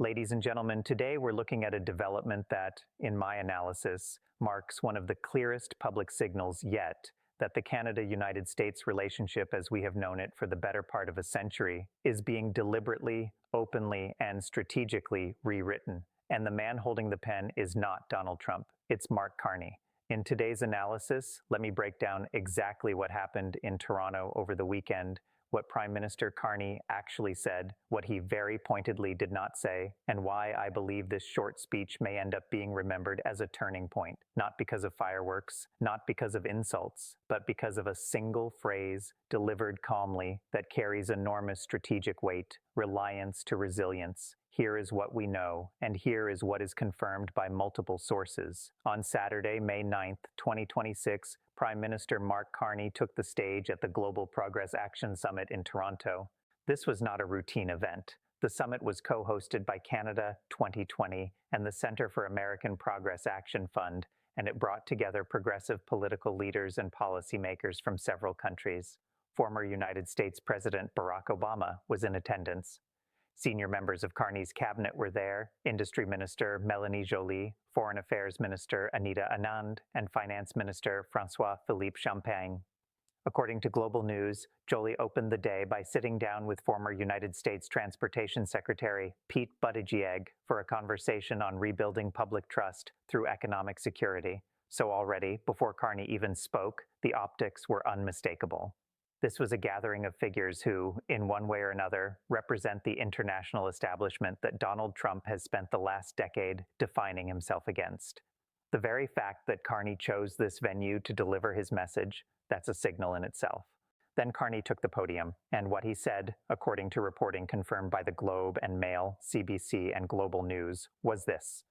Ladies and gentlemen, today we're looking at a development that, in my analysis, marks one of the clearest public signals yet that the Canada-United States relationship as we have known it for the better part of a century is being deliberately, openly, and strategically rewritten. And the man holding the pen is not Donald Trump, it's Mark Carney. In today's analysis, let me break down exactly what happened in Toronto over the weekend, what Prime Minister Carney actually said, what he very pointedly did not say, and why I believe this short speech may end up being remembered as a turning point, not because of fireworks, not because of insults, but because of a single phrase delivered calmly that carries enormous strategic weight: reliance to resilience. Here is what we know, and here is what is confirmed by multiple sources. On Saturday, May 9th, 2026, Prime Minister Mark Carney took the stage at the Global Progress Action Summit in Toronto. This was not a routine event. The summit was co-hosted by Canada 2020 and the Centre for American Progress Action Fund, and it brought together progressive political leaders and policymakers from several countries. Former United States President Barack Obama was in attendance. Senior members of Carney's cabinet were there: Industry Minister Mélanie Joly, Foreign Affairs Minister Anita Anand, and Finance Minister François-Philippe Champagne. According to Global News, Joly opened the day by sitting down with former United States Transportation Secretary Pete Buttigieg for a conversation on rebuilding public trust through economic security. So already, before Carney even spoke, the optics were unmistakable. This was a gathering of figures who, in one way or another, represent the international establishment that Donald Trump has spent the last decade defining himself against. The very fact that Carney chose this venue to deliver his message, that's a signal in itself. Then Carney took the podium, and what he said, according to reporting confirmed by the Globe and Mail, CBC, and Global News, was this,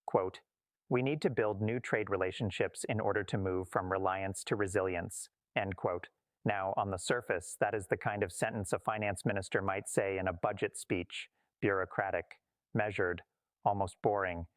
quote, "We need to build new trade relationships in order to move from reliance to resilience," end quote. Now, on the surface, that is the kind of sentence a finance minister might say in a budget speech: bureaucratic, measured, almost boring.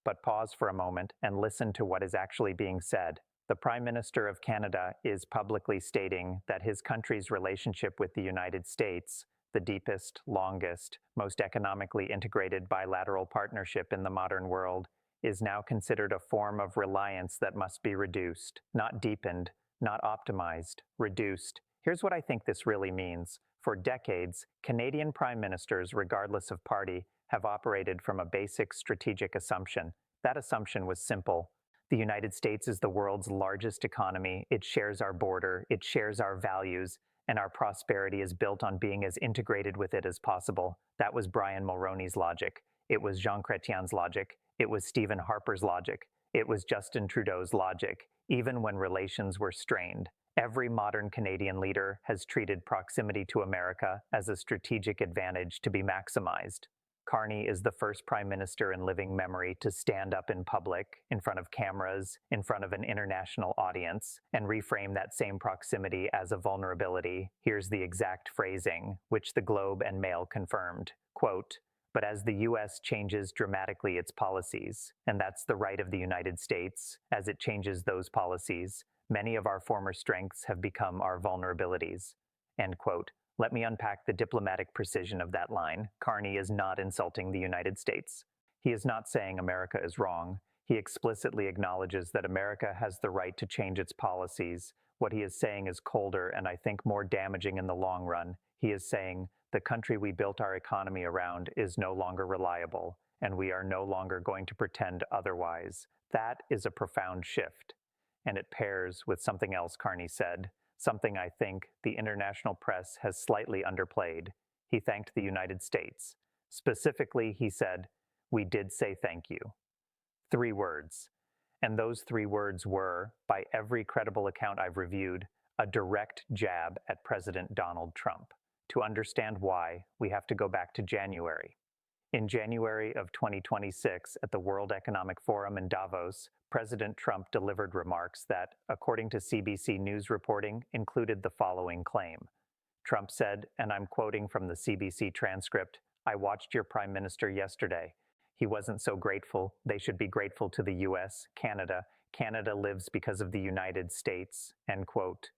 But pause for a moment and listen to what is actually being said. The Prime Minister of Canada is publicly stating that his country's relationship with the United States, the deepest, longest, most economically integrated bilateral partnership in the modern world, is now considered a form of reliance that must be reduced, not deepened, not optimized, reduced. Here's what I think this really means. For decades, Canadian prime ministers, regardless of party, have operated from a basic strategic assumption. That assumption was simple. The United States is the world's largest economy. It shares our border, it shares our values, and our prosperity is built on being as integrated with it as possible. That was Brian Mulroney's logic. It was Jean Chrétien's logic. It was Stephen Harper's logic. It was Justin Trudeau's logic, even when relations were strained. Every modern Canadian leader has treated proximity to America as a strategic advantage to be maximized. Carney is the first prime minister in living memory to stand up in public, in front of cameras, in front of an international audience, and reframe that same proximity as a vulnerability. Here's the exact phrasing, which the Globe and Mail confirmed, quote, "But as the U.S. changes dramatically its policies, and that's the right of the United States, as it changes those policies, many of our former strengths have become our vulnerabilities," end quote. Let me unpack the diplomatic precision of that line. Carney is not insulting the United States. He is not saying America is wrong. He explicitly acknowledges that America has the right to change its policies. What he is saying is colder and I think more damaging in the long run. He is saying, the country we built our economy around is no longer reliable, and we are no longer going to pretend otherwise. That is a profound shift, and it pairs with something else Carney said, something I think the international press has slightly underplayed. He thanked the United States. Specifically, he said, "We did say thank you." 3 words. And those 3 words were, by every credible account I've reviewed, a direct jab at President Donald Trump. To understand why, we have to go back to January. In January of 2026, at the World Economic Forum in Davos, President Trump delivered remarks that, according to CBC News reporting, included the following claim. Trump said, and I'm quoting from the CBC transcript, "I watched your prime minister yesterday. He wasn't so grateful. They should be grateful to the US, Canada. Canada lives because of the United States," end quote.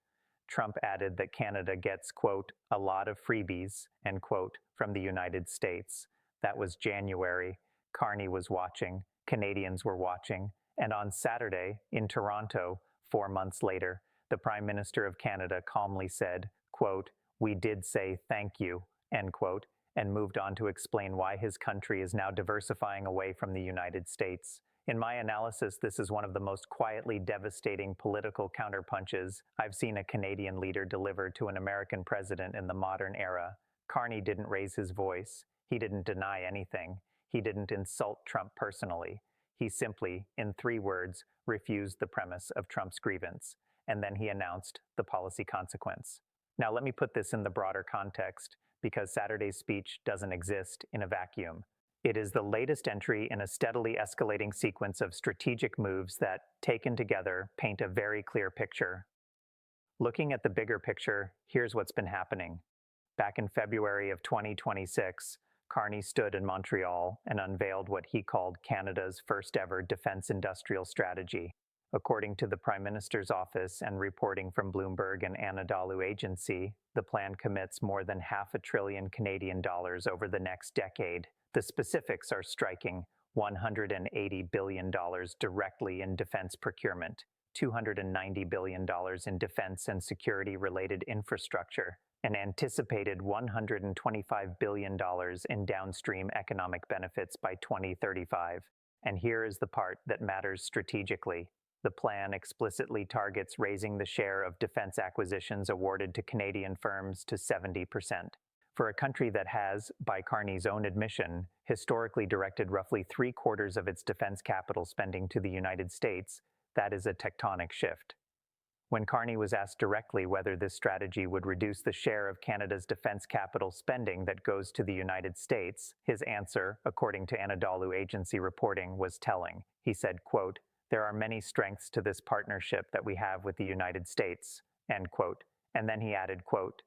Trump added that Canada gets, quote, "a lot of freebies," end quote, from the United States. That was January. Carney was watching, Canadians were watching, and on Saturday, in Toronto, 4 months later, the Prime Minister of Canada calmly said, quote, "We did say thank you," end quote, and moved on to explain why his country is now diversifying away from the United States. In my analysis, this is one of the most quietly devastating political counterpunches I've seen a Canadian leader deliver to an American president in the modern era. Carney didn't raise his voice. He didn't deny anything. He didn't insult Trump personally. He simply, in 3 words, refused the premise of Trump's grievance, and then he announced the policy consequence. Now, let me put this in the broader context, because Saturday's speech doesn't exist in a vacuum. It is the latest entry in a steadily escalating sequence of strategic moves that, taken together, paint a very clear picture. Looking at the bigger picture, here's what's been happening. Back in February of 2026, Carney stood in Montreal and unveiled what he called Canada's first-ever defense industrial strategy. According to the Prime Minister's office and reporting from Bloomberg and Anadolu Agency, the plan commits more than $500 billion Canadian dollars over the next decade. The specifics are striking: $180 billion directly in defense procurement, $290 billion in defense and security-related infrastructure, an anticipated $125 billion in downstream economic benefits by 2035. And here is the part that matters strategically. The plan explicitly targets raising the share of defense acquisitions awarded to Canadian firms to 70%. For a country that has, by Carney's own admission, historically directed roughly 3/4 of its defense capital spending to the United States, that is a tectonic shift. When Carney was asked directly whether this strategy would reduce the share of Canada's defense capital spending that goes to the United States, his answer, according to Anadolu Agency reporting, was telling. He said, quote, "There are many strengths to this partnership that we have with the United States," end quote. And then he added, quote,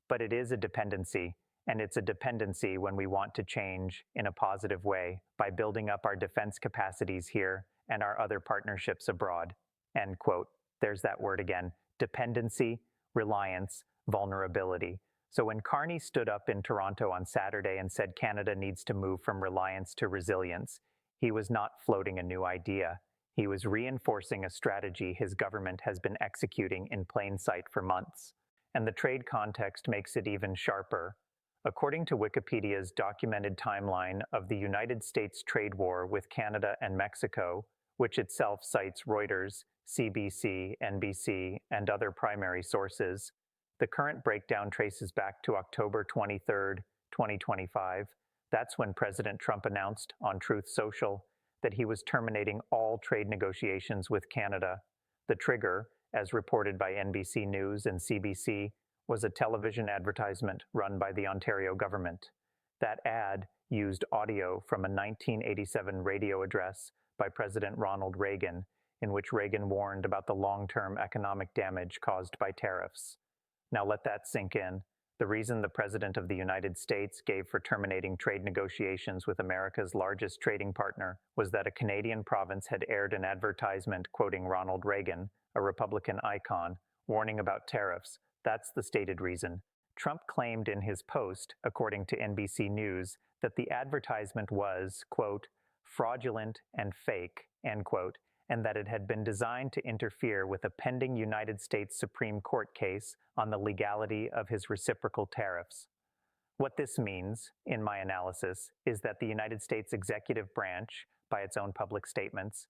"But it is a dependency, and it's a dependency when we want to change in a positive way by building up our defense capacities here and our other partnerships abroad," end quote. There's that word again: dependency, reliance, vulnerability. So when Carney stood up in Toronto on Saturday and said Canada needs to move from reliance to resilience, he was not floating a new idea. He was reinforcing a strategy his government has been executing in plain sight for months. And the trade context makes it even sharper. According to Wikipedia's documented timeline of the United States trade war with Canada and Mexico, which itself cites Reuters, CBC, NBC, and other primary sources, the current breakdown traces back to October 23, 2025. That's when President Trump announced on Truth Social that he was terminating all trade negotiations with Canada. The trigger, as reported by NBC News and CBC, was a television advertisement run by the Ontario government. That ad used audio from a 1987 radio address by President Ronald Reagan, in which Reagan warned about the long-term economic damage caused by tariffs. Now let that sink in. The reason the President of the United States gave for terminating trade negotiations with America's largest trading partner was that a Canadian province had aired an advertisement quoting Ronald Reagan, a Republican icon, warning about tariffs. That's the stated reason. Trump claimed in his post, according to NBC News, that the advertisement was, quote, "fraudulent and fake," end quote, and that it had been designed to interfere with a pending United States Supreme Court case on the legality of his reciprocal tariffs. What this means, in my analysis, is that the United States executive branch, by its own public statements,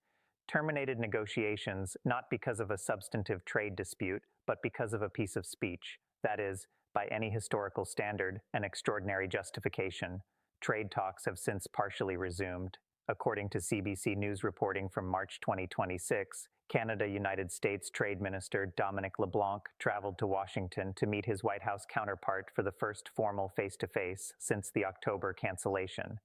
terminated negotiations not because of a substantive trade dispute, but because of a piece of speech, that is, by any historical standard, an extraordinary justification. Trade talks have since partially resumed. According to CBC News reporting from March 2026, Canada-United States Trade Minister Dominic LeBlanc traveled to Washington to meet his White House counterpart for the first formal face-to-face since the October cancellation.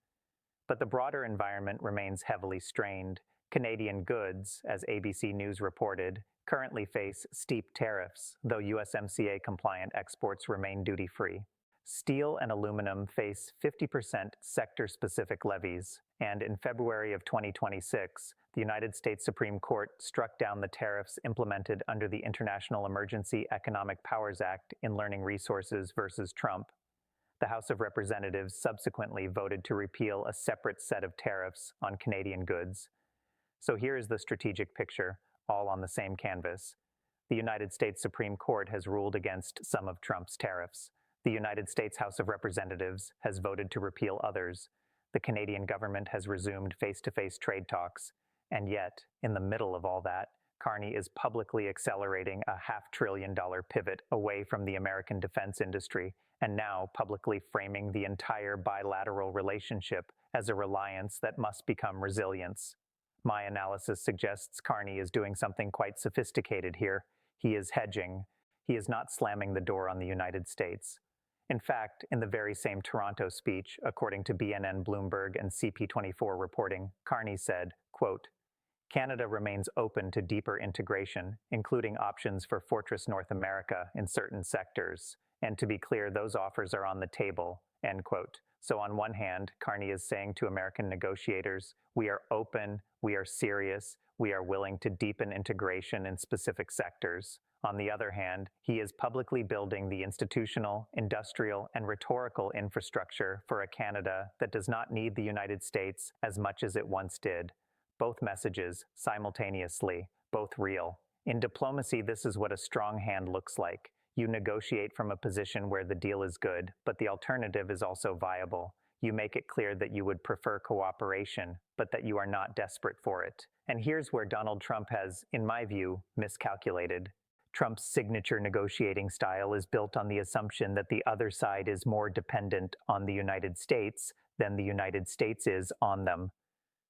But the broader environment remains heavily strained. Canadian goods, as ABC News reported, currently face steep tariffs, though USMCA-compliant exports remain duty-free. Steel and aluminum face 50% sector-specific levies, and in February of 2026, the United States Supreme Court struck down the tariffs implemented under the International Emergency Economic Powers Act in Learning Resources versus Trump. The House of Representatives subsequently voted to repeal a separate set of tariffs on Canadian goods. So here is the strategic picture, all on the same canvas. The United States Supreme Court has ruled against some of Trump's tariffs. The United States House of Representatives has voted to repeal others. The Canadian government has resumed face-to-face trade talks. And yet, in the middle of all that, Carney is publicly accelerating a $500 billion pivot away from the American defense industry, and now publicly framing the entire bilateral relationship as a reliance that must become resilience. My analysis suggests Carney is doing something quite sophisticated here. He is hedging. He is not slamming the door on the United States. In fact, in the very same Toronto speech, according to BNN, Bloomberg, and CP24 reporting, Carney said, quote, "Canada remains open to deeper integration, including options for Fortress North America in certain sectors. And to be clear, those offers are on the table," end quote. So on one hand, Carney is saying to American negotiators, we are open, we are serious, we are willing to deepen integration in specific sectors. On the other hand, he is publicly building the institutional, industrial, and rhetorical infrastructure for a Canada that does not need the United States as much as it once did. Both messages, simultaneously, both real. In diplomacy, this is what a strong hand looks like. You negotiate from a position where the deal is good, but the alternative is also viable. You make it clear that you would prefer cooperation, but that you are not desperate for it. And here's where Donald Trump has, in my view, miscalculated. Trump's signature negotiating style is built on the assumption that the other side is more dependent on the United States than the United States is on them.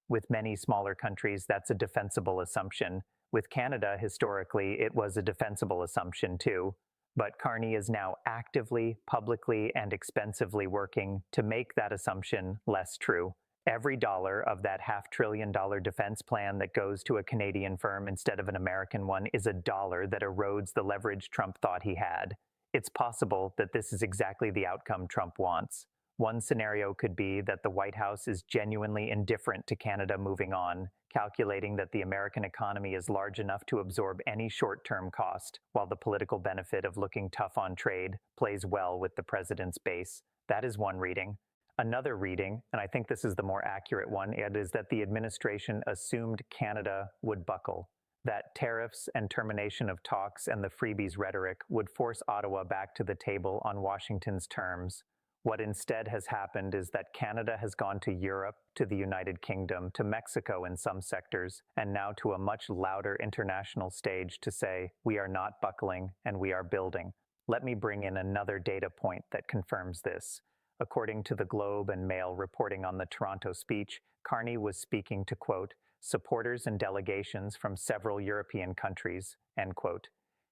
With many smaller countries, that's a defensible assumption. With Canada, historically, it was a defensible assumption too. But Carney is now actively, publicly, and expensively working to make that assumption less true. Every dollar of that $500 billion defense plan that goes to a Canadian firm instead of an American one is a dollar that erodes the leverage Trump thought he had. It's possible that this is exactly the outcome Trump wants. One scenario could be that the White House is genuinely indifferent to Canada moving on, calculating that the American economy is large enough to absorb any short-term cost, while the political benefit of looking tough on trade plays well with the president's base. That is one reading. Another reading, and I think this is the more accurate one, it is that the administration assumed Canada would buckle, that tariffs and termination of talks and the freebies rhetoric would force Ottawa back to the table on Washington's terms. What instead has happened is that Canada has gone to Europe, to the United Kingdom, to Mexico in some sectors, and now to a much louder international stage to say, we are not buckling and we are building. Let me bring in another data point that confirms this. According to the Globe and Mail reporting on the Toronto speech, Carney was speaking to, quote, supporters and delegations from several European countries, end quote.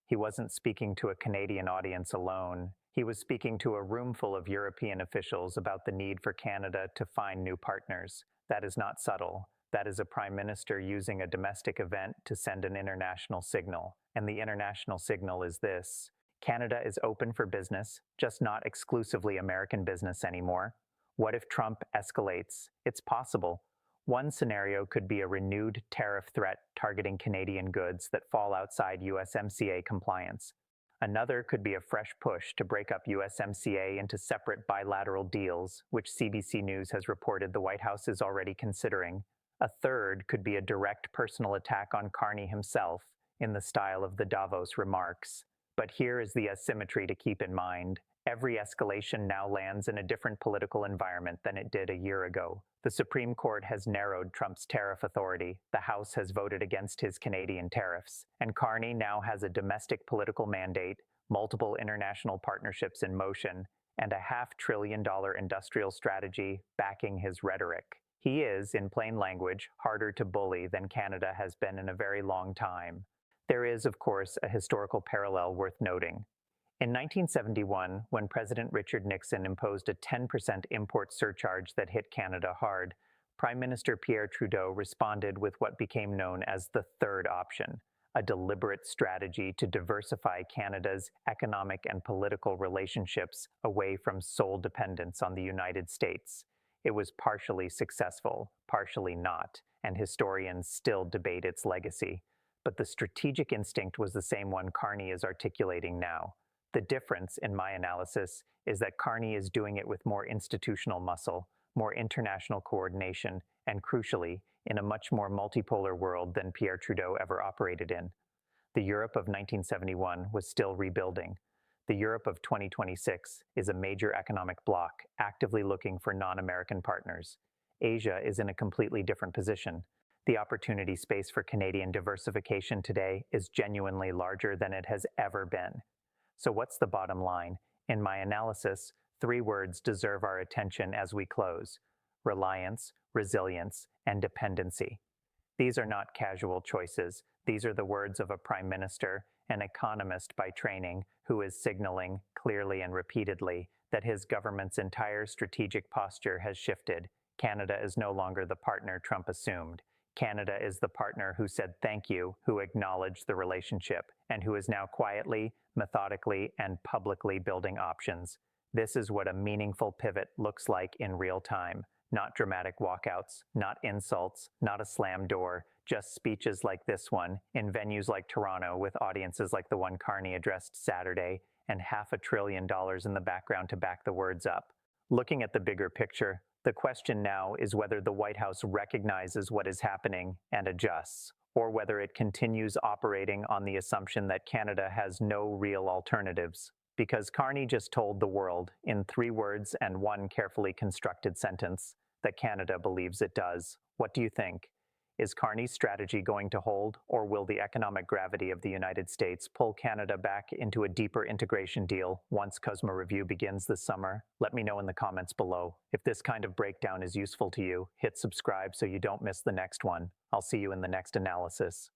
He wasn't speaking to a Canadian audience alone. He was speaking to a room full of European officials about the need for Canada to find new partners. That is not subtle. That is a prime minister using a domestic event to send an international signal. And the international signal is this: Canada is open for business, just not exclusively American business anymore. What if Trump escalates? It's possible. One scenario could be a renewed tariff threat targeting Canadian goods that fall outside USMCA compliance. Another could be a fresh push to break up USMCA into separate bilateral deals, which CBC News has reported the White House is already considering. A third could be a direct personal attack on Carney himself, in the style of the Davos remarks. But here is the asymmetry to keep in mind. Every escalation now lands in a different political environment than it did a year ago. The Supreme Court has narrowed Trump's tariff authority, the House has voted against his Canadian tariffs, and Carney now has a domestic political mandate, multiple international partnerships in motion, and a $500 billion industrial strategy backing his rhetoric. He is, in plain language, harder to bully than Canada has been in a very long time. There is, of course, a historical parallel worth noting. In 1971, when President Richard Nixon imposed a 10% import surcharge that hit Canada hard, Prime Minister Pierre Trudeau responded with what became known as the third option, a deliberate strategy to diversify Canada's economic and political relationships away from sole dependence on the United States. It was partially successful, partially not, and historians still debate its legacy. But the strategic instinct was the same one Carney is articulating now. The difference, in my analysis, is that Carney is doing it with more institutional muscle, more international coordination, and crucially, in a much more multipolar world than Pierre Trudeau ever operated in. The Europe of 1971 was still rebuilding. The Europe of 2026 is a major economic bloc actively looking for non-American partners. Asia is in a completely different position. The opportunity space for Canadian diversification today is genuinely larger than it has ever been. So what's the bottom line? In my analysis, 3 words deserve our attention as we close: reliance, resilience, and dependency. These are not casual choices. These are the words of a prime minister, an economist by training, who is signaling clearly and repeatedly that his government's entire strategic posture has shifted. Canada is no longer the partner Trump assumed. Canada is the partner who said thank you, who acknowledged the relationship, and who is now quietly, methodically, and publicly building options. This is what a meaningful pivot looks like in real time. Not dramatic walkouts, not insults, not a slam door, just speeches like this one in venues like Toronto with audiences like the one Carney addressed Saturday and $500 billion in the background to back the words up. Looking at the bigger picture, the question now is whether the White House recognizes what is happening and adjusts, or whether it continues operating on the assumption that Canada has no real alternatives. Because Carney just told the world, in 3 words and 1 carefully constructed sentence, that Canada believes it does. What do you think? Is Carney's strategy going to hold, or will the economic gravity of the United States pull Canada back into a deeper integration deal once CUSMA review begins this summer? Let me know in the comments below. If this kind of breakdown is useful to you, hit subscribe so you don't miss the next one. I'll see you in the next analysis.